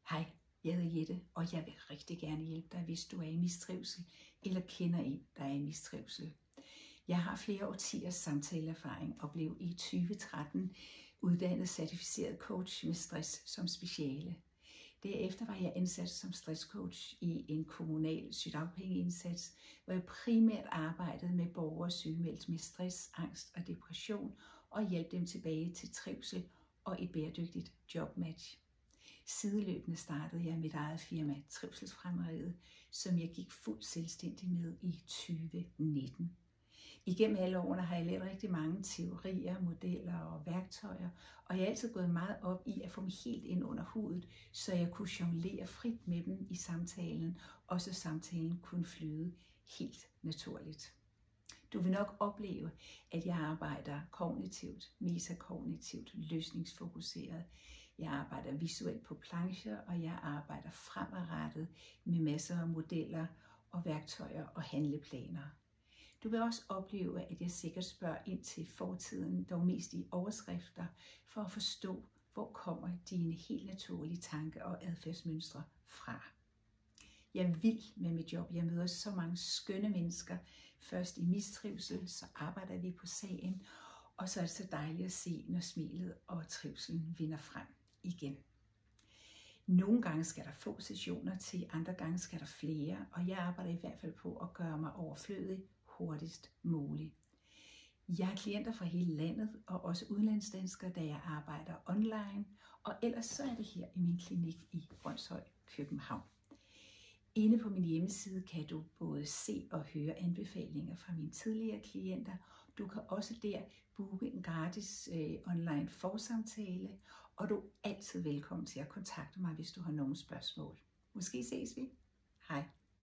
Hej, jeg hedder Jette, og jeg vil rigtig gerne hjælpe dig, hvis du er i mistrivsel eller kender en, der er i mistrivsel. Jeg har flere årtiers samtaleerfaring og blev i 2013 uddannet certificeret coach med stress som speciale. Derefter var jeg ansat som stresscoach i en kommunal sygedagpengeindsats, hvor jeg primært arbejdede med borgere sygemeldt med stress, angst og depression og hjalp dem tilbage til trivsel og et bæredygtigt jobmatch. Sideløbende startede jeg mit eget firma, Trivselsfremmeriet, som jeg gik fuldt selvstændig med i 2019. Igennem alle årene har jeg lært rigtig mange teorier, modeller og værktøjer, og jeg er altid gået meget op i at få dem helt ind under hudet, så jeg kunne jonglere frit med dem i samtalen, og så samtalen kunne flyde helt naturligt. Du vil nok opleve, at jeg arbejder kognitivt, metakognitivt, løsningsfokuseret. Jeg arbejder visuelt på plancher, og jeg arbejder fremadrettet med masser af modeller og værktøjer og handleplaner. Du vil også opleve, at jeg sikkert spørger ind til fortiden, dog mest i overskrifter, for at forstå, hvor kommer dine helt naturlige tanker og adfærdsmønstre fra. Jeg er vild med mit job. Jeg møder så mange skønne mennesker. Først i mistrivsel, så arbejder vi på sagen, og så er det så dejligt at se, når smilet og trivselen vinder frem igen. Nogle gange skal der få sessioner til, andre gange skal der flere, og jeg arbejder i hvert fald på at gøre mig overflødig hurtigst muligt. Jeg har klienter fra hele landet, og også udenlandsdanskere, da jeg arbejder online, og ellers så er det her i min klinik i Brønshøj, København. Inde på min hjemmeside kan du både se og høre anbefalinger fra mine tidligere klienter. Du kan også der booke en gratis online forsamtale, og du er altid velkommen til at kontakte mig, hvis du har nogle spørgsmål. Måske ses vi. Hej.